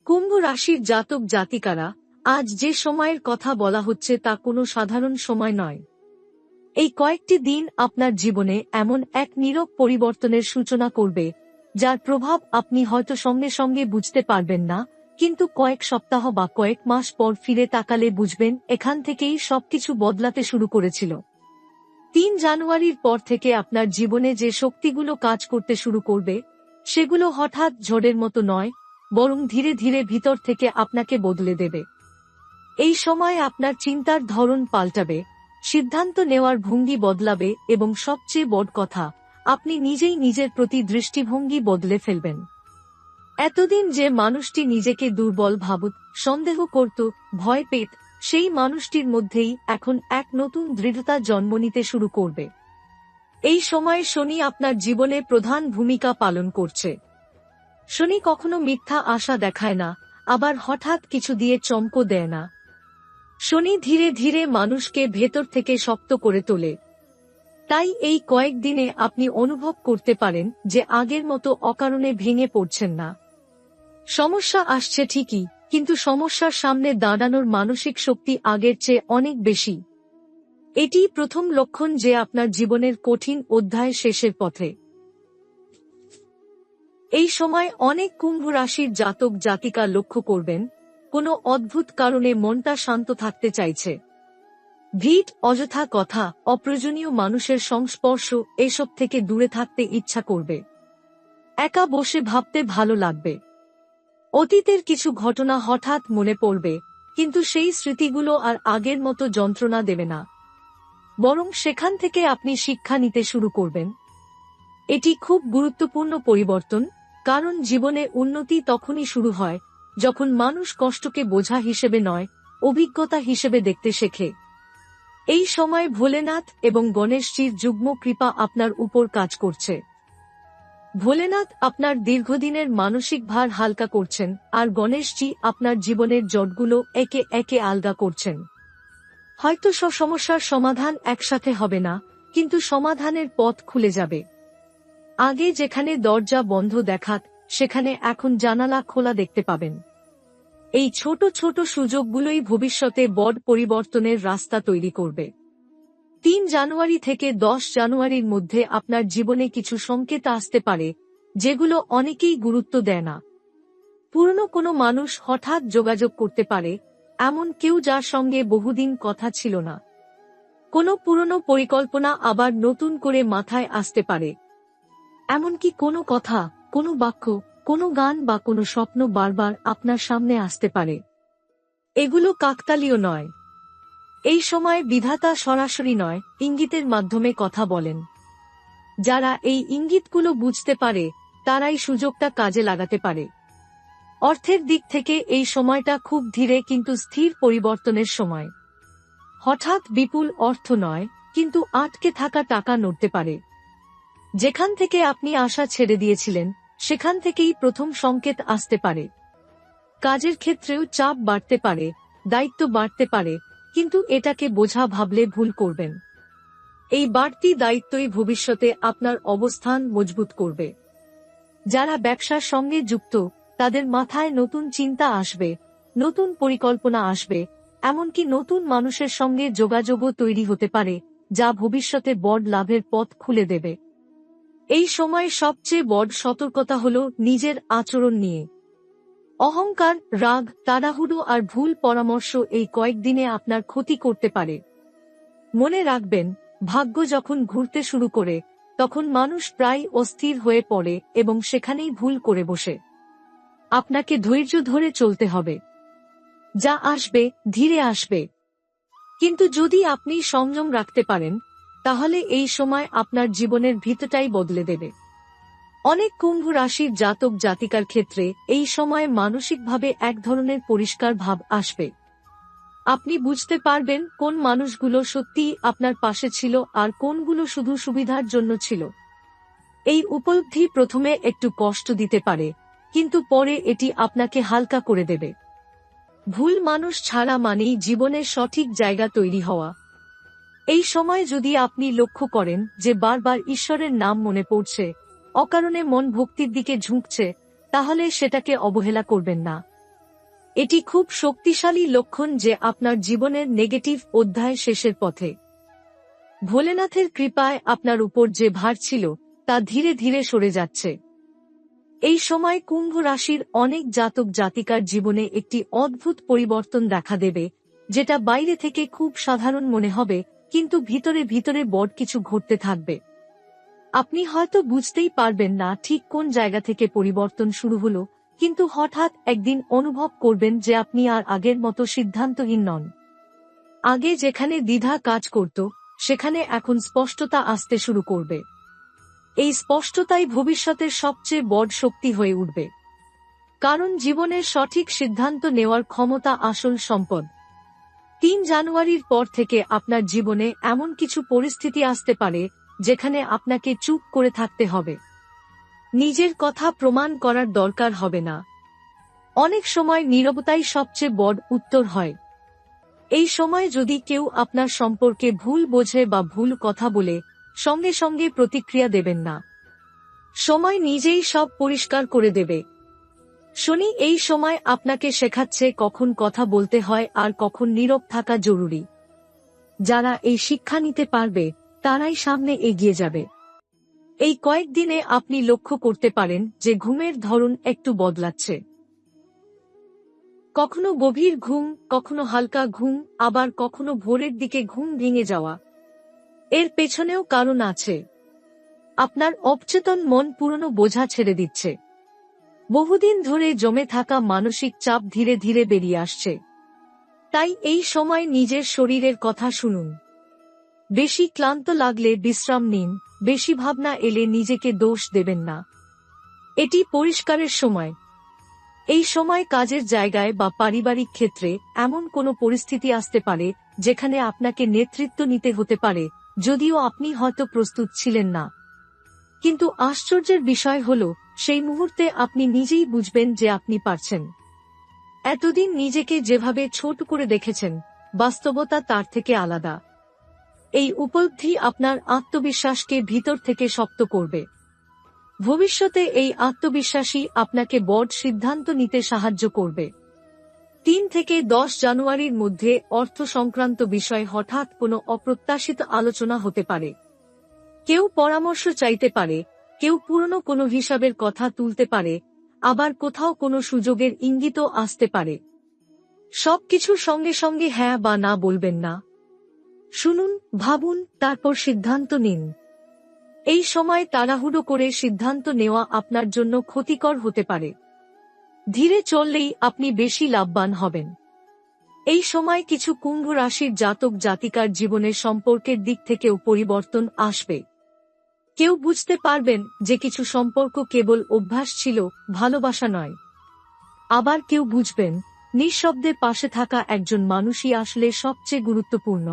কুম্ভ রাশির জাতক জাতিকারা, আজ যে সময়ের কথা বলা হচ্ছে তা কোনো সাধারণ সময় নয়। এই কয়েকটি দিন আপনার জীবনে এমন এক নীরব পরিবর্তনের সূচনা করবে, যার প্রভাব আপনি হয়তো সঙ্গে সঙ্গে বুঝতে পারবেন না, কিন্তু কয়েক সপ্তাহ বা কয়েক মাস পর ফিরে তাকালে বুঝবেন এখান থেকেই সবকিছু বদলাতে শুরু করেছিল। ৩ জানুয়ারির পর থেকে আপনার জীবনে যে শক্তিগুলো কাজ করতে শুরু করবে, সেগুলো হঠাৎ ঝড়ের মতো নয়, বরং ধীরে ধীরে ভিতর থেকে আপনাকে বদলে দেবে। এই সময় আপনার চিন্তার ধরন পাল্টাবে, সিদ্ধান্ত নেওয়ার ভঙ্গি বদলাবে এবং সবচেয়ে বড় কথা, আপনি নিজেই নিজের প্রতি দৃষ্টিভঙ্গি বদলে ফেলবেন। এতদিন যে মানুষটি নিজেকে দুর্বল ভাবত, সন্দেহ করত, ভয় পেত, সেই মানুষটির মধ্যেই এখন এক নতুন দৃঢ়তা জন্ম নিতে শুরু করবে। এই সময় শনি আপনার জীবনে প্রধান ভূমিকা পালন করছে। শনি কখনো মিথ্যা আশা দেখায় না, আবার হঠাৎ কিছু দিয়ে চমকও দেয় না। শনি ধীরে ধীরে মানুষকে ভেতর থেকে শক্ত করে তোলে। তাই এই কয়েকদিনে আপনি অনুভব করতে পারেন যে আগের মতো অকারণে ভেঙে পড়ছেন না। সমস্যা আসছে ঠিকই, কিন্তু সমস্যার সামনে দাঁড়ানোর মানসিক শক্তি আগের চেয়ে অনেক বেশি। এটি প্রথম লক্ষণ যে আপনার জীবনের কঠিন অধ্যায় শেষের পথে। এই সময় অনেক কুম্ভ রাশির জাতক জাতিকা লক্ষ্য করবেন, কোনো অদ্ভুত কারণে মনটা শান্ত থাকতে চাইছে। ভিড়, অযথা কথা, অপ্রয়োজনীয় মানুষের সংস্পর্শ, এসব থেকে দূরে থাকতে ইচ্ছা করবে। একা বসে ভাবতে ভালো লাগবে। অতীতের কিছু ঘটনা হঠাৎ মনে পড়বে, কিন্তু সেই স্মৃতিগুলো আর আগের মতো যন্ত্রণা দেবে না, বরং সেখান থেকে আপনি শিক্ষা নিতে শুরু করবেন। এটি খুব গুরুত্বপূর্ণ পরিবর্তন, কারণ জীবনে উন্নতি তখনই শুরু হয় যখন মানুষ কষ্টকে বোঝা হিসেবে নয়, অভিজ্ঞতা হিসেবে দেখতে শেখে। এই সময় ভোলেনাথ এবং গণেশজির যুগ্ম কৃপা আপনার উপর কাজ করছে। ভোলেনাথ আপনার দীর্ঘদিনের মানসিক ভার হালকা করছেন, আর গণেশজি আপনার জীবনের জটগুলো একে একে আলগা করছেন। হয়তো সব সমস্যার সমাধান একসাথে হবে না, কিন্তু সমাধানের পথ খুলে যাবে। আগে যেখানে দরজা বন্ধ দেখাত, সেখানে এখন জানালা খোলা দেখতে পাবেন। এই ছোট ছোট সুযোগগুলোই ভবিষ্যতে বড় পরিবর্তনের রাস্তা তৈরি করবে। ৩ জানুয়ারি থেকে ১০ জানুয়ারির মধ্যে আপনার জীবনে কিছু সংকেত আসতে পারে, যেগুলো অনেকেই গুরুত্ব দেয় না। পুরনো কোনো মানুষ হঠাৎ যোগাযোগ করতে পারে, এমন কেউ যার সঙ্গে বহুদিন কথা ছিল না। কোনো পুরনো পরিকল্পনা আবার নতুন করে মাথায় আসতে পারে। এমনকি কোনো কথা, কোনো বাক্য, কোনো গান বা কোনো স্বপ্ন বারবার আপনার সামনে আসতে পারে। এগুলো কাকতালীয় নয়। এই সময় বিধাতা সরাসরি নয়, ইঙ্গিতের মাধ্যমে কথা বলেন। যারা এই ইঙ্গিতগুলো বুঝতে পারে, তারাই সুযোগটা কাজে লাগাতে পারে। অর্থের দিক থেকে এই সময়টা খুব ধীরে কিন্তু স্থির পরিবর্তনের সময়। হঠাৎ বিপুল অর্থ নয়, কিন্তু আটকে থাকা টাকা নড়তে পারে। যেখান থেকে আপনি আশা ছেড়ে দিয়েছিলেন, সেখান থেকেই প্রথম সংকেত আসতে পারে। কাজের ক্ষেত্রেও চাপ বাড়তে পারে, দায়িত্ব বাড়তে পারে, কিন্তু এটাকে বোঝা ভাবলে ভুল করবেন। এই বাড়তি দায়িত্বই ভবিষ্যতে আপনার অবস্থান মজবুত করবে। যারা ব্যবসার সঙ্গে যুক্ত, তাদের মাথায় নতুন চিন্তা আসবে, নতুন পরিকল্পনা আসবে, এমনকি নতুন মানুষের সঙ্গে যোগাযোগও তৈরি হতে পারে, যা ভবিষ্যতে বড় লাভের পথ খুলে দেবে। এই সময় সবচেয়ে বড় সতর্কতা হল নিজের আচরণ নিয়ে। অহংকার, রাগ, তাড়াহুড়ো আর ভুল পরামর্শ এই কয়েকদিনে আপনার ক্ষতি করতে পারে। মনে রাখবেন, ভাগ্য যখন ঘুরতে শুরু করে, তখন মানুষ প্রায় অস্থির হয়ে পড়ে এবং সেখানেই ভুল করে বসে। আপনাকে ধৈর্য ধরে চলতে হবে। যা আসবে ধীরে আসবে, কিন্তু যদি আপনি সংযম রাখতে পারেন, তাহলে এই সময় আপনার জীবনের ভিতটাই বদলে দেবে। অনেক কুম্ভ রাশির জাতক জাতিকার ক্ষেত্রে এই সময় মানসিকভাবে এক ধরনের পরিষ্কার ভাব আসবে। আপনি বুঝতে পারবেন কোন মানুষগুলো সত্যিই আপনার পাশে ছিল আর কোনগুলো শুধু সুবিধার জন্য ছিল। এই উপলব্ধি প্রথমে একটু কষ্ট দিতে পারে, কিন্তু পরে এটি আপনাকে হালকা করে দেবে। ভুল মানুষ ছাড়া মানেই জীবনের সঠিক জায়গা তৈরি হওয়া। এই সময় যদি আপনি লক্ষ্য করেন যে বারবার ঈশ্বরের নাম মনে পড়ছে, অকারণে মন ভক্তির দিকে ঝুঁকছে, তাহলে সেটাকে অবহেলা করবেন না। এটি খুব শক্তিশালী লক্ষণ যে আপনার জীবনের নেগেটিভ অধ্যায় শেষের পথে। ভোলেনাথের কৃপায় আপনার উপর যে ভার ছিল তা ধীরে ধীরে সরে যাচ্ছে। এই সময় কুম্ভ রাশির অনেক জাতক জাতিকার জীবনে একটি অদ্ভুত পরিবর্তন দেখা দেবে, যেটা বাইরে থেকে খুব সাধারণ মনে হবে, কিন্তু ভিতরে ভিতরে বড় কিছু ঘটতে থাকবে। আপনি হয়তো বুঝতেই পারবেন না ঠিক কোন জায়গা থেকে পরিবর্তন শুরু হলো, কিন্তু হঠাৎ একদিন অনুভব করবেন যে আপনি আর আগের মতো সিদ্ধান্তহীন নন। আগে যেখানে দ্বিধা কাজ করত, সেখানে এখন স্পষ্টতা আসতে শুরু করবে। এই স্পষ্টতাই ভবিষ্যতের সবচেয়ে বড় শক্তি হয়ে উঠবে। কারণ জীবনের সঠিক সিদ্ধান্ত নেওয়ার ক্ষমতা আসল সম্পদ। ৩ জানুয়ারির পর থেকে আপনার জীবনে এমন কিছু পরিস্থিতি আসতে পারে যেখানে আপনাকে চুপ করে থাকতে হবে। নিজের কথা প্রমাণ করার দরকার হবে না। অনেক সময় নীরবতাই সবচেয়ে বড় উত্তর হয়। এই সময় যদি কেউ আপনার সম্পর্কে ভুল বোঝে বা ভুল কথা বলে, সঙ্গে সঙ্গে প্রতিক্রিয়া দেবেন না। সময় নিজেই সব পরিষ্কার করে দেবে। শনি এই সময় আপনাকে শেখাচ্ছে কখন কথা বলতে হয় আর কখন নীরব থাকা জরুরি। যারা এই শিক্ষা নিতে পারবে তারাই সামনে এগিয়ে যাবে। এই কয়েকদিনে আপনি লক্ষ্য করতে পারেন যে ঘুমের ধরন একটু বদলাচ্ছে। কখনো গভীর ঘুম, কখনো হালকা ঘুম, আবার কখনো ভোরের দিকে ঘুম ভেঙে যাওয়া। এর পেছনেও কারণ আছে। আপনার অবচেতন মন পুরনো বোঝা ছেড়ে দিচ্ছে। বহুদিন ধরে জমে থাকা মানসিক চাপ ধীরে ধীরে বেরিয়ে আসছে। তাই এই সময় নিজের শরীরের কথা শুনুন। বেশি ক্লান্ত লাগলে বিশ্রাম নিন, বেশি ভাবনা এলে নিজেকে দোষ দেবেন না। এটি পরিষ্কারের সময়। এই সময় কাজের জায়গায় বা পারিবারিক ক্ষেত্রে এমন কোনো পরিস্থিতি আসতে পারে যেখানে আপনাকে নেতৃত্ব নিতে হতে পারে, যদিও আপনি হয়তো প্রস্তুত ছিলেন না। কিন্তু আশ্চর্যের বিষয় হল, সেই মুহূর্তে আপনি নিজেই বুঝবেন যে আপনি পারছেন। এতদিন নিজেকে যেভাবে ছোট করে দেখেছেন, বাস্তবতা তার থেকে আলাদা। এই উপলব্ধি আপনার আত্মবিশ্বাসকে ভিতর থেকে শক্ত করবে। ভবিষ্যতে এই আত্মবিশ্বাসই আপনাকে বড় সিদ্ধান্ত নিতে সাহায্য করবে। ৩ থেকে ১০ জানুয়ারির মধ্যে অর্থ সংক্রান্ত বিষয়ে হঠাৎ কোনো অপ্রত্যাশিত আলোচনা হতে পারে। কেউ পরামর্শ চাইতে পারে, কেউ পুরনো কোনো হিসাবের কথা তুলতে পারে, আবার কোথাও কোনো সুযোগের ইঙ্গিতও আসতে পারে। সবকিছুর সঙ্গে সঙ্গে হ্যাঁ বা না বলবেন না। শুনুন, ভাবুন, তারপর সিদ্ধান্ত নিন। এই সময় তাড়াহুড়ো করে সিদ্ধান্ত নেওয়া আপনার জন্য ক্ষতিকর হতে পারে। ধীরে চললেই আপনি বেশি লাভবান হবেন। এই সময় কিছু কুম্ভ রাশির জাতক জাতিকার জীবনের সম্পর্কের দিক থেকেও পরিবর্তন আসবে। কেউ বুঝতে পারবেন যে কিছু সম্পর্ক কেবল অভ্যাস ছিল, ভালোবাসা নয়। আবার কেউ বুঝবেন, নিঃশব্দে পাশে থাকা একজন মানুষই আসলে সবচেয়ে গুরুত্বপূর্ণ।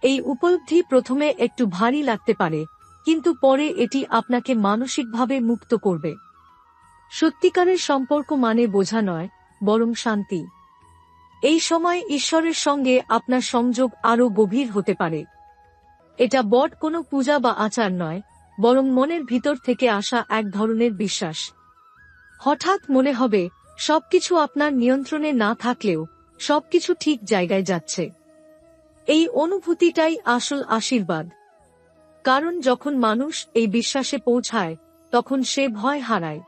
এই উপলব্ধি প্রথমে একটু ভারী লাগতে পারে, কিন্তু পরে এটি আপনাকে মানসিকভাবে মুক্ত করবে। সত্যিকারের সম্পর্ক মানে বোঝা নয়, বরং শান্তি। এই সময় ঈশ্বরের সঙ্গে আপনার সংযোগ আরও গভীর হতে পারে। এটা বড় কোনো পূজা বা আচার নয়, বরং মনের ভিতর থেকে আসা এক ধরনের বিশ্বাস। হঠাৎ মনে হবে সবকিছু আপনার নিয়ন্ত্রণে না থাকলেও সবকিছু ঠিক জায়গায় যাচ্ছে। এই অনুভূতিটাই আসল আশীর্বাদ। কারণ যখন মানুষ এই বিশ্বাসে পৌঁছায়, তখন সে ভয় হারায়।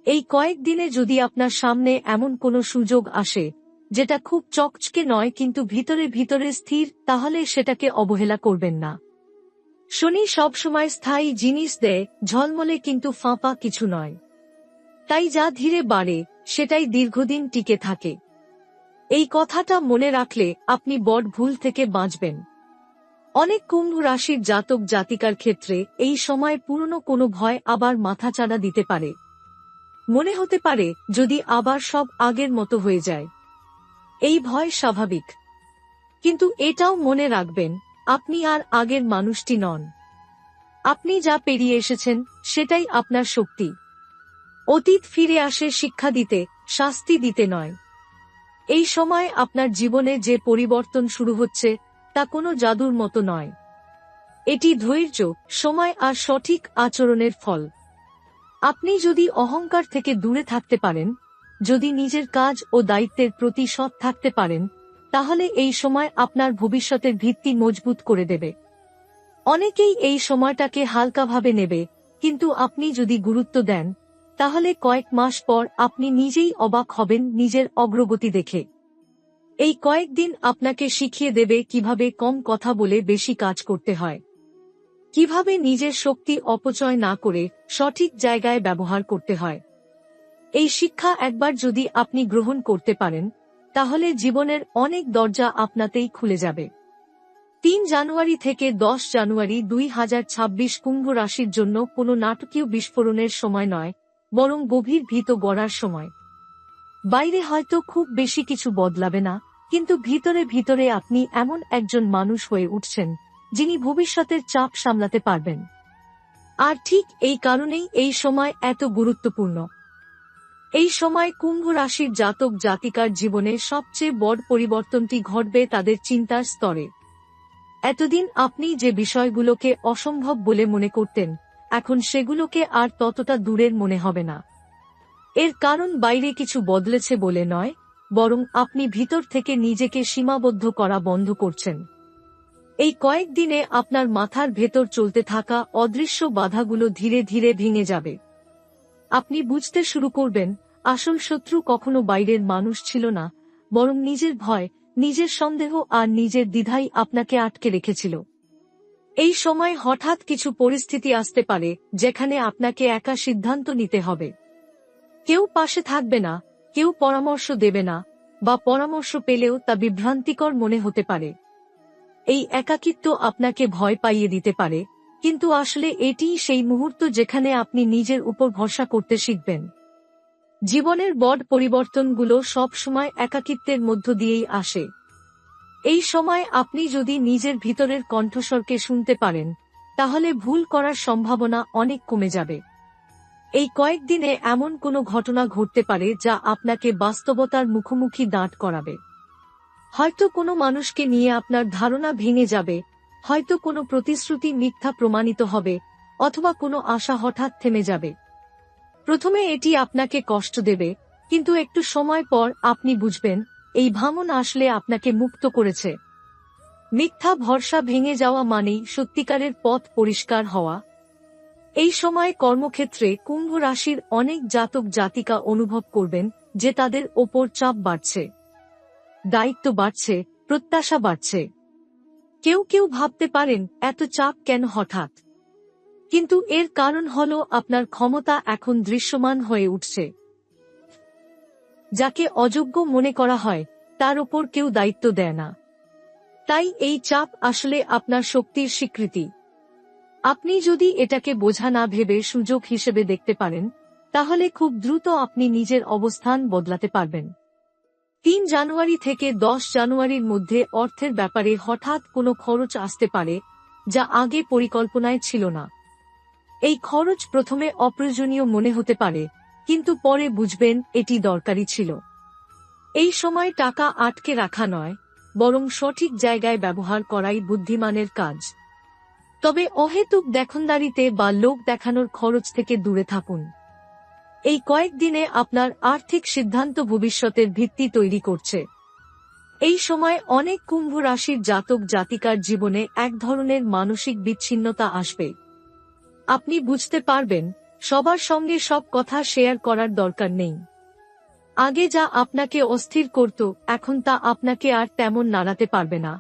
এই কয়েকদিনে যদি আপনার সামনে এমন কোনো সুযোগ আসে যেটা খুব চকচকে নয় কিন্তু ভিতরে ভিতরে স্থির, তাহলে সেটাকে অবহেলা করবেন না। শনি সবসময় স্থায়ী জিনিস দেয়, ঝলমলে কিন্তু ফাঁপা কিছু নয়। তাই যা ধীরে বাড়ে সেটাই দীর্ঘদিন টিকে থাকে। এই কথাটা মনে রাখলে আপনি বড় ভুল থেকে বাঁচবেন। অনেক কুম্ভ রাশির জাতক জাতিকার ক্ষেত্রে এই সময় পুরনো কোনো ভয় আবার মাথাচাড়া দিতে পারে। মনে হতে পারে যদি আবার সব আগের মতো হয়ে যায়। এই ভয় স্বাভাবিক, কিন্তু এটাও মনে রাখবেন, আপনি আর আগের মানুষটি নন। আপনি যা পেরিয়ে এসেছেন সেটাই আপনার শক্তি। অতীত ফিরে আসে শিক্ষা দিতে, শাস্তি দিতে নয়। এই সময় আপনার জীবনে যে পরিবর্তন শুরু হচ্ছে তা কোনো জাদুর মতো নয়। এটি ধৈর্য, সময় আর সঠিক আচরণের ফল। আপনি যদি অহংকার থেকে দূরে থাকতে পারেন, যদি নিজের কাজ ও দায়িত্বের প্রতি সৎ থাকতে পারেন, তাহলে এই সময় আপনার ভবিষ্যতের ভিত্তি মজবুত করে দেবে। অনেকেই এই সময়টাকে হালকাভাবে নেবে, কিন্তু আপনি যদি গুরুত্ব দেন, তাহলে কয়েক মাস পর আপনি নিজেই অবাক হবেন নিজের অগ্রগতি দেখে। এই কয়েকদিন আপনাকে শিখিয়ে দেবে কিভাবে কম কথা বলে বেশি কাজ করতে হয়, কিভাবে নিজের শক্তি অপচয় না করে সঠিক জায়গায় ব্যবহার করতে হয়। এই শিক্ষা একবার যদি আপনি গ্রহণ করতে পারেন, তাহলে জীবনের অনেক দরজা আপনাতেই খুলে যাবে। ৩ জানুয়ারি থেকে ১০ জানুয়ারি ২০২৬ কুম্ভ রাশির জন্য কোনো নাটকীয় বিস্ফোরণের সময় নয়, বরং গভীর ভীত গড়ার সময়। বাইরে হয়তো খুব বেশি কিছু বদলাবে না, কিন্তু ভিতরে ভিতরে আপনি এমন একজন মানুষ হয়ে উঠছেন যিনি ভবিষ্যতের চাপ সামলাতে পারবেন। আর ঠিক এই কারণেই এই সময় এত গুরুত্বপূর্ণ। এই সময় কুম্ভ রাশির জাতক জাতিকার জীবনে সবচেয়ে বড় পরিবর্তনটি ঘটবে তাদের চিন্তার স্তরে। এতদিন আপনি যে বিষয়গুলোকে অসম্ভব বলে মনে করতেন, এখন সেগুলোকে আর ততটা দূরের মনে হবে না। এর কারণ বাইরে কিছু বদলেছে বলে নয়, বরং আপনি ভিতর থেকে নিজেকে সীমাবদ্ধ করা বন্ধ করছেন। এই কয়েকদিনে আপনার মাথার ভেতর চলতে থাকা অদৃশ্য বাধাগুলো ধীরে ধীরে ভেঙে যাবে। আপনি বুঝতে শুরু করবেন, আসল শত্রু কখনো বাইরের মানুষ ছিল না, বরং নিজের ভয়, নিজের সন্দেহ আর নিজের দ্বিধাই আপনাকে আটকে রেখেছিল। এই সময় হঠাৎ কিছু পরিস্থিতি আসতে পারে যেখানে আপনাকে একা সিদ্ধান্ত নিতে হবে। কেউ পাশে থাকবে না, কেউ পরামর্শ দেবে না, বা পরামর্শ পেলেও তা বিভ্রান্তিকর মনে হতে পারে। এই একাকিত্ব আপনাকে ভয় পাইয়ে দিতে পারে, কিন্তু আসলে এটিই সেই মুহূর্ত যেখানে আপনি নিজের উপর ভরসা করতে শিখবেন। জীবনের বড় পরিবর্তনগুলো সব সময় একাকিত্বের মধ্য দিয়েই আসে। এই সময় আপনি যদি নিজের ভিতরের কণ্ঠস্বরকে শুনতে পারেন, তাহলে ভুল করার সম্ভাবনা অনেক কমে যাবে। এই কয়েকদিনে এমন কোনো ঘটনা ঘটতে পারে যা আপনাকে বাস্তবতার মুখোমুখি দাঁড় করাবে। হয়তো কোনো মানুষকে নিয়ে আপনার ধারণা ভেঙে যাবে, হয়তো কোনো প্রতিশ্রুতি মিথ্যা প্রমাণিত হবে, অথবা কোনো আশা হঠাৎ থেমে যাবে। প্রথমে এটি আপনাকে কষ্ট দেবে, কিন্তু একটু সময় পর আপনি বুঝবেন এই ভাঙন আসলে আপনাকে মুক্ত করেছে। মিথ্যা ভরসা ভেঙে যাওয়া মানেই সত্যিকারের পথ পরিষ্কার হওয়া। এই সময় কর্মক্ষেত্রে কুম্ভ রাশির অনেক জাতক জাতিকা অনুভব করবেন যে তাদের ওপর চাপ বাড়ছে, দায়িত্ব বাড়ছে, প্রত্যাশা বাড়ছে। কেউ কেউ ভাবতে পারেন এত চাপ কেন হঠাৎ, কিন্তু এর কারণ হল আপনার ক্ষমতা এখন দৃশ্যমান হয়ে উঠছে। যাকে অযোগ্য মনে করা হয় তার উপর কেউ দায়িত্ব দেয় না। তাই এই চাপ আসলে আপনার শক্তির স্বীকৃতি। আপনি যদি এটাকে বোঝা না ভেবে সুযোগ হিসেবে দেখতে পারেন, তাহলে খুব দ্রুত আপনি নিজের অবস্থান বদলাতে পারবেন। ৩ জানুয়ারি থেকে ১০ জানুয়ারির মধ্যে অর্থের ব্যাপারে হঠাৎ কোনো খরচ আসতে পারে যা আগে পরিকল্পনায় ছিল না। এই খরচ প্রথমে অপ্রয়োজনীয় মনে হতে পারে, কিন্তু পরে বুঝবেন এটি দরকারি ছিল। এই সময় টাকা আটকে রাখা নয়, বরং সঠিক জায়গায় ব্যবহার করাই বুদ্ধিমানের কাজ। তবে অহেতুক দেখনদারিতে বা লোক দেখানোর খরচ থেকে দূরে থাকুন। এই কয়েকদিনে আপনার আর্থিক সিদ্ধান্ত ভবিষ্যতের ভিত্তি তৈরি করছে। এই সময় অনেক কুম্ভ রাশির জাতক জাতিকার জীবনে এক ধরনের মানসিক বিচ্ছিন্নতা আসবে। আপনি বুঝতে পারবেন সবার সঙ্গে সব কথা শেয়ার করার দরকার নেই। আগে যা আপনাকে অস্থির করত, এখন তা আপনাকে আর তেমন নাড়াতে পারবে না।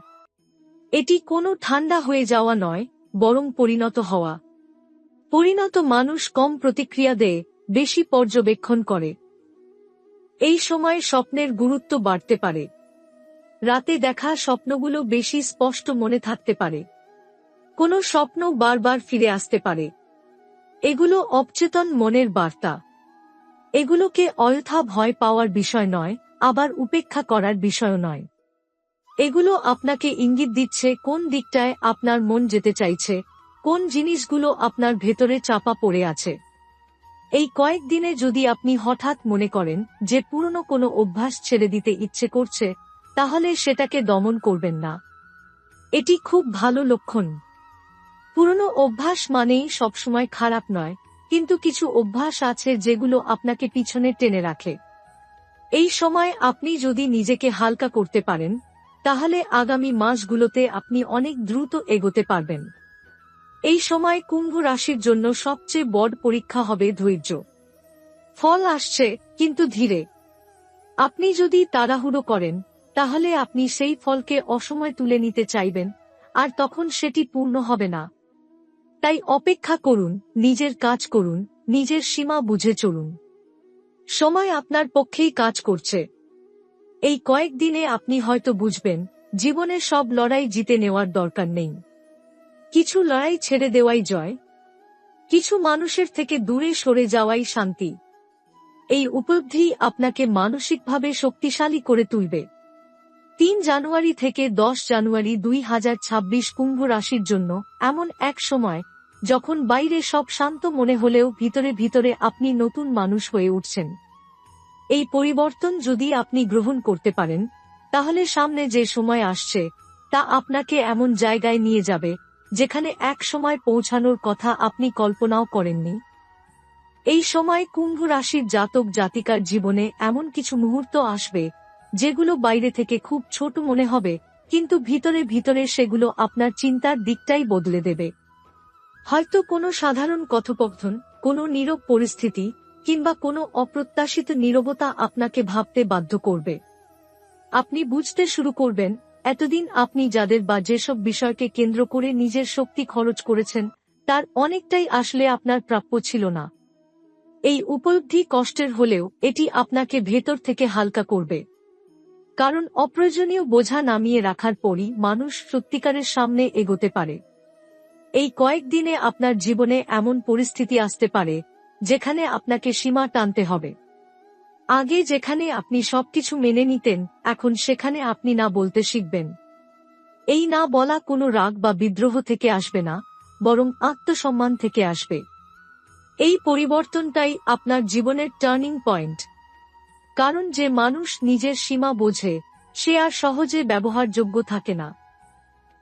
এটি কোনো ঠান্ডা হয়ে যাওয়া নয়, বরং পরিণত হওয়া। পরিণত মানুষ কম প্রতিক্রিয়া দেয়, বেশি পর্যবেক্ষণ করে। এই সময় স্বপ্নের গুরুত্ব বাড়তে পারে। রাতে দেখা স্বপ্নগুলো বেশি স্পষ্ট মনে থাকতে পারে। কোনো স্বপ্ন বারবার ফিরে আসতে পারে। এগুলো অবচেতন মনের বার্তা। এগুলোকে অযথা ভয় পাওয়ার বিষয় নয়, আবার উপেক্ষা করার বিষয় নয়। এগুলো আপনাকে ইঙ্গিত দিচ্ছে কোন দিকটায় আপনার মন যেতে চাইছে, কোন জিনিসগুলো আপনার ভেতরে চাপা পড়ে আছে। এই কয়েকদিনে যদি আপনি হঠাৎ মনে করেন যে পুরনো কোনো অভ্যাস ছেড়ে দিতে ইচ্ছে করছে, তাহলে সেটাকে দমন করবেন না। এটি খুব ভালো লক্ষণ। পুরনো অভ্যাস মানেই সবসময় খারাপ নয়, কিন্তু কিছু অভ্যাস আছে যেগুলো আপনাকে পিছনে টেনে রাখে। এই সময় আপনি যদি নিজেকে হালকা করতে পারেন, তাহলে আগামী মাসগুলোতে আপনি অনেক দ্রুত এগোতে পারবেন। এই সময় কুম্ভ রাশির জন্য সবচেয়ে বড় পরীক্ষা হবে ধৈর্য। ফল আসছে, কিন্তু ধীরে। আপনি যদি তাড়াহুড়ো করেন, তাহলে আপনি সেই ফলকে অসময়ে তুলে নিতে চাইবেন, আর তখন সেটি পূর্ণ হবে না। তাই অপেক্ষা করুন, নিজের কাজ করুন, নিজের সীমা বুঝে চলুন। সময় আপনার পক্ষেই কাজ করছে। এই কয়েকদিনে আপনি হয়তো বুঝবেন, জীবনের সব লড়াই জিতে নেওয়ার দরকার নেই। কিছু লড়াই ছেড়ে দেওয়াই জয়। কিছু মানুষের থেকে দূরে সরে যাওয়াই শান্তি। এই উপলব্ধি আপনাকে মানসিকভাবে শক্তিশালী করে তুলবে। ৩ জানুয়ারি থেকে ১০ জানুয়ারি ২০২৬ কুম্ভ রাশির জন্য এমন এক সময়, যখন বাইরে সব শান্ত মনে হলেও ভিতরে ভিতরে আপনি নতুন মানুষ হয়ে উঠছেন। এই পরিবর্তন যদি আপনি গ্রহণ করতে পারেন, তাহলে সামনে যে সময় আসছে তা আপনাকে এমন জায়গায় নিয়ে যাবে, যেখানে এক সময় পৌঁছানোর কথা আপনি কল্পনাও করেননি। এই সময় কুম্ভ রাশির জাতক জাতিকার জীবনে এমন কিছু মুহূর্ত আসবে, যেগুলো বাইরে থেকে খুব ছোট মনে হবে, কিন্তু ভিতরে ভিতরে সেগুলো আপনার চিন্তার দিকটাই বদলে দেবে। হয়তো কোনো সাধারণ কথোপকথন, কোনো নীরব পরিস্থিতি, কিংবা কোনো অপ্রত্যাশিত নীরবতা আপনাকে ভাবতে বাধ্য করবে। আপনি বুঝতে শুরু করবেন, এতদিন আপনি যাদের বা যেসব বিষয়কে কেন্দ্র করে নিজের শক্তি খরচ করেছেন, তার অনেকটাই আসলে আপনার প্রাপ্য ছিল না। এই উপলব্ধি কষ্টের হলেও এটি আপনাকে ভেতর থেকে হালকা করবে। কারণ অপ্রয়োজনীয় বোঝা নামিয়ে রাখার পরই মানুষ সত্যিকারের সামনে এগোতে পারে। এই কয়েকদিনে আপনার জীবনে এমন পরিস্থিতি আসতে পারে, যেখানে আপনাকে সীমা টানতে হবে। আগে যেখানে আপনি সবকিছু মেনে নিতেন, এখন সেখানে আপনি না বলতে শিখবেন। এই না বলা কোনো রাগ বা বিদ্রোহ থেকে আসবে না, বরং আত্মসম্মান থেকে আসবে। এই পরিবর্তনটাই আপনার জীবনের টার্নিং পয়েন্ট। কারণ যে মানুষ নিজের সীমা বোঝে, সে আর সহজে ব্যবহারযোগ্য থাকে না।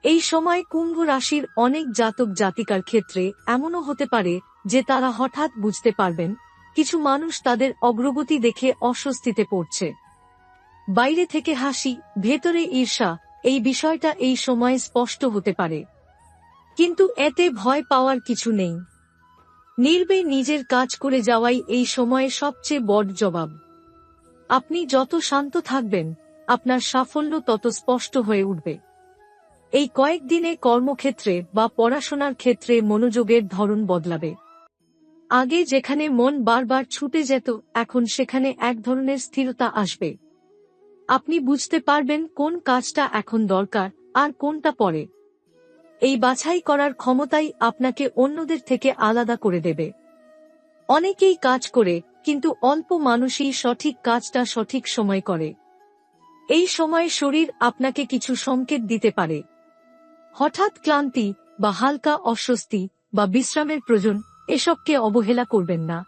এই সময় কুম্ভ রাশির অনেক জাতক জাতিকার ক্ষেত্রে এমনও হতে পারে যে তারা হঠাৎ বুঝতে পারবেন, কিছু মানুষ তাদের অগ্রগতি দেখে অস্বস্তিতে পড়ছে। বাইরে থেকে হাসি, ভেতরে ঈর্ষা, এই বিষয়টা এই সময় স্পষ্ট হতে পারে। কিন্তু এতে ভয় পাওয়ার কিছু নেই। নির্ভয়ে নিজের কাজ করে যাওয়াই এই সময়ে সবচেয়ে বড় জবাব। আপনি যত শান্ত থাকবেন, আপনার সাফল্য তত স্পষ্ট হয়ে উঠবে। এই কয়েকদিনে কর্মক্ষেত্রে বা পড়াশোনার ক্ষেত্রে মনোযোগের ধরন বদলাবে। আগে যেখানে মন বারবার ছুটে যেত, এখন সেখানে এক ধরনের স্থিরতা আসবে। আপনি বুঝতে পারবেন কোন কাজটা এখন দরকার আর কোনটা পরে। এই বাছাই করার ক্ষমতাই আপনাকে অন্যদের থেকে আলাদা করে দেবে। অনেকেই কাজ করে, কিন্তু অল্প মানুষই সঠিক কাজটা সঠিক সময় করে। এই সময় শরীর আপনাকে কিছু সংকেত দিতে পারে। হঠাৎ ক্লান্তি বা হালকা অস্বস্তি বা বিশ্রামের প্রয়োজন, এসবকে অবহেলা করবেন না।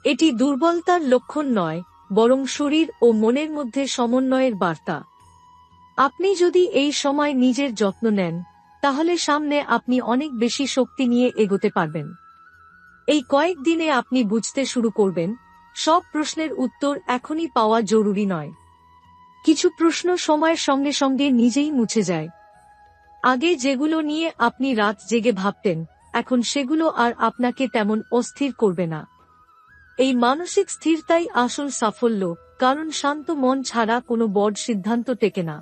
এটি দুর্বলতার লক্ষণ নয়, বরং শরীর ও মনের মধ্যে সমন্বয়ের বার্তা। আপনি যদি এই সময় নিজের যত্ন নেন, তাহলে সামনে আপনি অনেক বেশি শক্তি নিয়ে এগোতে পারবেন। এই কয়েকদিনে আপনি বুঝতে শুরু করবেন, সব প্রশ্নের উত্তর এখনই পাওয়া জরুরি নয়। কিছু প্রশ্ন সময়ের সঙ্গে সঙ্গে নিজেই মুছে যায়। আগে যেগুলো নিয়ে আপনি রাত জেগে ভাবতেন, এখন সেগুলো আর আপনাকে তেমন অস্থির করবে না। এই মানসিক স্থিরতাই আসল সাফল্য, কারণ শান্ত মন ছাড়া কোনো বড় সিদ্ধান্ত টেকে না।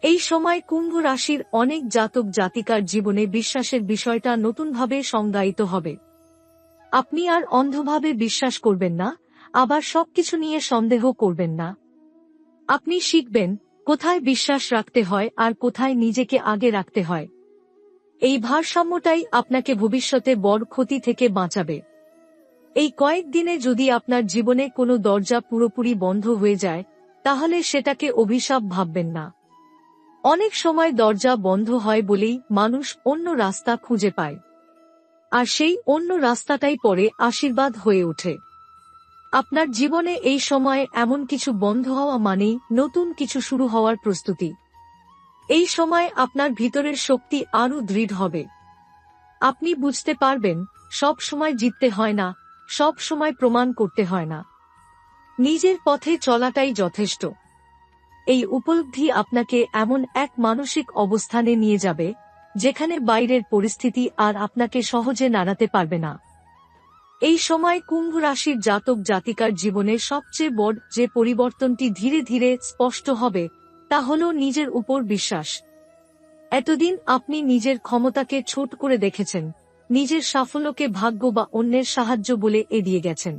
এই সময় কুম্ভ রাশির অনেক জাতক জাতিকার জীবনে বিশ্বাসের বিষয়টা নতুনভাবে সংজ্ঞায়িত হবে। আপনি আর অন্ধভাবে বিশ্বাস করবেন না, আবার সবকিছু নিয়ে সন্দেহ করবেন না। আপনি শিখবেন কোথায় বিশ্বাস রাখতে হয় আর কোথায় নিজেকে আগে রাখতে হয়। এই ভারসাম্যটাই আপনাকে ভবিষ্যতে বড় ক্ষতি থেকে বাঁচাবে। এই কয়েকদিনে যদি আপনার জীবনে কোনো দরজা পুরোপুরি বন্ধ হয়ে যায়, তাহলে সেটাকে অভিশাপ ভাববেন না। অনেক সময় দরজা বন্ধ হয় বলেই মানুষ অন্য রাস্তা খুঁজে পায়, আর সেই অন্য রাস্তাটাই পরে আশীর্বাদ হয়ে ওঠে। আপনার জীবনে এই সময়ে এমন কিছু বন্ধ হওয়া মানেই নতুন কিছু শুরু হওয়ার প্রস্তুতি। এই সময় আপনার ভিতরের শক্তি আরও দৃঢ় হবে। আপনি বুঝতে পারবেন, সব সময় জিততে হয় না, সব সময় প্রমাণ করতে হয় না। নিজের পথে চলাটাই যথেষ্ট। এই উপলব্ধি আপনাকে এমন এক মানসিক অবস্থানে নিয়ে যাবে যেখানে বাইরের পরিস্থিতি আর আপনাকে সহজে নাড়াতে পারবে না। এই সময় কুম্ভ রাশির জাতক জাতিকার জীবনের সবচেয়ে বড় যে পরিবর্তনটি ধীরে ধীরে স্পষ্ট হবে তা হল নিজের উপর বিশ্বাস। এতদিন আপনি নিজের ক্ষমতাকে ছোট করে দেখেছেন, নিজের সাফল্যকে ভাগ্য বা অন্যের সাহায্য বলে এড়িয়ে গেছেন।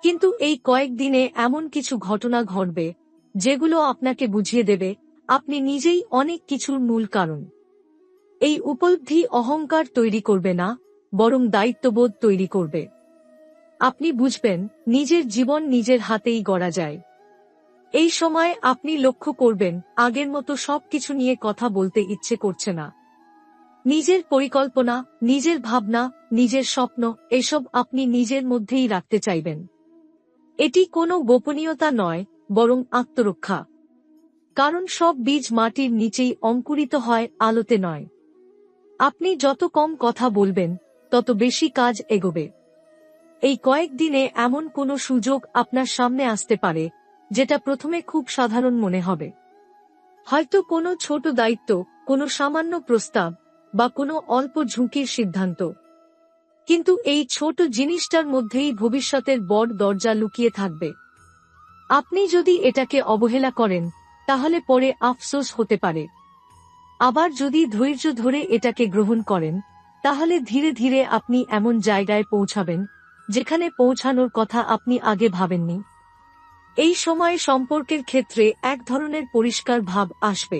কিন্তু এই কয়েকদিনে এমন কিছু ঘটনা ঘটবে যেগুলো আপনাকে বুঝিয়ে দেবে আপনি নিজেই অনেক কিছুর মূল কারণ। এই উপলব্ধি অহংকার তৈরি করবে না, বরং দায়িত্ববোধ তৈরি করবে। আপনি বুঝবেন নিজের জীবন নিজের হাতেই গড়া যায়। এই সময় আপনি লক্ষ্য করবেন আগের মতো সবকিছু নিয়ে কথা বলতে ইচ্ছে করছে না। নিজের পরিকল্পনা, নিজের ভাবনা, নিজের স্বপ্ন এসব আপনি নিজের মধ্যেই রাখতে চাইবেন। এটি কোনো গোপনীয়তা নয়, বরং আত্মরক্ষা। কারণ সব বীজ মাটির নিচেই অঙ্কুরিত হয়, আলোতে নয়। আপনি যত কম কথা বলবেন তত বেশি কাজ এগোবে। এই কয়েকদিনে এমন কোনো সুযোগ আপনার সামনে আসতে পারে যেটা প্রথমে খুব সাধারণ মনে হবে। হয়তো কোনো ছোট দায়িত্ব, কোনো সামান্য প্রস্তাব বা কোনো অল্প ঝুঁকির সিদ্ধান্ত। কিন্তু এই ছোট জিনিসটার মধ্যেই ভবিষ্যতের বড় দরজা লুকিয়ে থাকবে। আপনি যদি এটাকে অবহেলা করেন তাহলে পরে আফসোস হতে পারে। আবার যদি ধৈর্য ধরে এটাকে গ্রহণ করেন তাহলে ধীরে ধীরে আপনি এমন জায়গায় পৌঁছাবেন যেখানে পৌঁছানোর কথা আপনি আগে ভাবেননি। এই সময় সম্পর্কের ক্ষেত্রে এক ধরনের পরিষ্কার ভাব আসবে।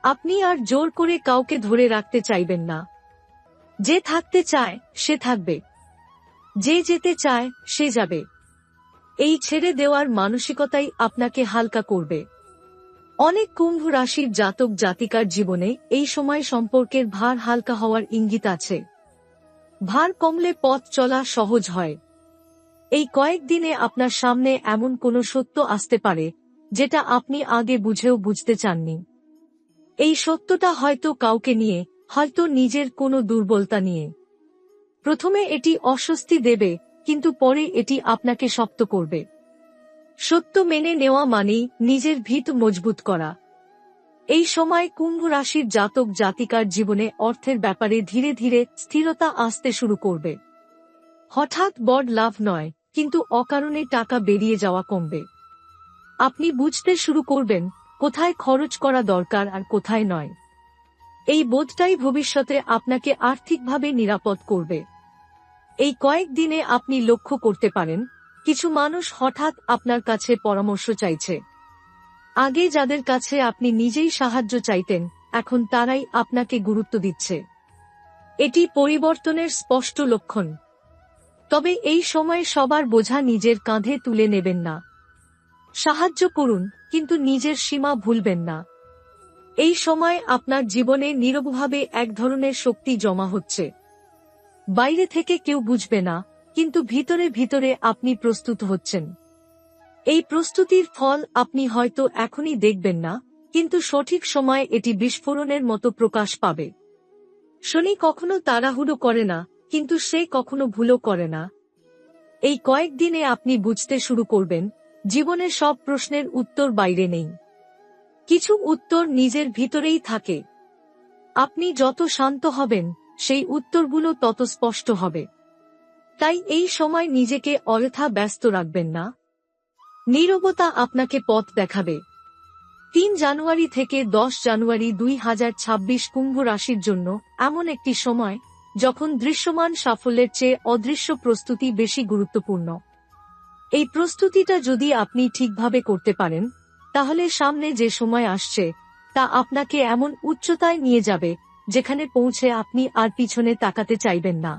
আপনি আর জোর করে কাউকে ধরে রাখতে চাইবেন না। যে থাকতে চায় সে থাকবে, যে যেতে চায় সে যাবে। এই ছেড়ে দেওয়ার মানসিকতাই আপনাকে হালকা করবে। অনেক কুম্ভ রাশির জাতক জাতিকার জীবনে এই সময় সম্পর্কের ভার হালকা হওয়ার ইঙ্গিত আছে। ভার কমলে পথ চলা সহজ হয়। এই কয়েকদিনে আপনার সামনে এমন কোনো সত্য আসতে পারে যেটা আপনি আগে বুঝেও বুঝতে চাননি। এই সত্যটা হয়তো কাউকে নিয়ে, হয়তো নিজের কোনো দুর্বলতা নিয়ে। প্রথমে এটি অস্বস্তি দেবে, কিন্তু পরে এটি আপনাকে শক্ত করবে। সত্য মেনে নেওয়া মানেই নিজের ভিত মজবুত করা। এই সময় কুম্ভ রাশির জাতক জাতিকার জীবনে অর্থের ব্যাপারে ধীরে ধীরে স্থিরতা আসতে শুরু করবে। হঠাৎ বড় লাভ নয়, কিন্তু অকারণে টাকা বেরিয়ে যাওয়া কমবে। আপনি বুঝতে শুরু করবেন কোথায় খরচ করা দরকার আর কোথায় নয়। এই বোধটাই ভবিষ্যতে আপনাকে আর্থিকভাবে নিরাপদ করবে। এই কয়েকদিনে আপনি লক্ষ্য করতে পারেন কিছু মানুষ হঠাৎ আপনার কাছে পরামর্শ চাইছে। আগে যাদের কাছে আপনি নিজেই সাহায্য চাইতেন, এখন তারাই আপনাকে গুরুত্ব দিচ্ছে। এটি পরিবর্তনের স্পষ্ট লক্ষণ। তবে এই সময় সবার বোঝা নিজের কাঁধে তুলে নেবেন না। সাহায্য করুন, কিন্তু নিজের সীমা ভুলবেন না। এই সময় আপনার জীবনে নীরবভাবে এক ধরনের শক্তি জমা হচ্ছে। বাইরে থেকে কেউ বুঝবে না, কিন্তু ভিতরে ভিতরে আপনি প্রস্তুত হচ্ছেন। এই প্রস্তুতির ফল আপনি হয়তো এখনই দেখবেন না, কিন্তু সঠিক সময়ে এটি বিস্ফোরণের মতো প্রকাশ পাবে। শনি কখনো তাড়াহুড়ো করে না, কিন্তু সে কখনো ভুলও করে না। এই কয়েকদিনে আপনি বুঝতে শুরু করবেন জীবনের সব প্রশ্নের উত্তর বাইরে নেই, কিছু উত্তর নিজের ভিতরেই থাকে। আপনি যত শান্ত হবেন সেই উত্তরগুলো তত স্পষ্ট হবে। তাই এই সময় নিজেকে অযথা ব্যস্ত রাখবেন না। নীরবতা আপনাকে পথ দেখাবে। ৩ জানুয়ারি থেকে ১০ জানুয়ারি ২০২৬ কুম্ভ রাশির জন্য এমন একটি সময় যখন দৃশ্যমান সাফল্যের চেয়ে অদৃশ্য প্রস্তুতি বেশি গুরুত্বপূর্ণ। এই প্রস্তুতিটা যদি আপনি ঠিকভাবে করতে পারেন তাহলে সামনে যে সময় আসছে তা আপনাকে এমন উচ্চতায় নিয়ে যাবে যেখানে পৌঁছে আপনি আর পিছনে তাকাতে চাইবেন না।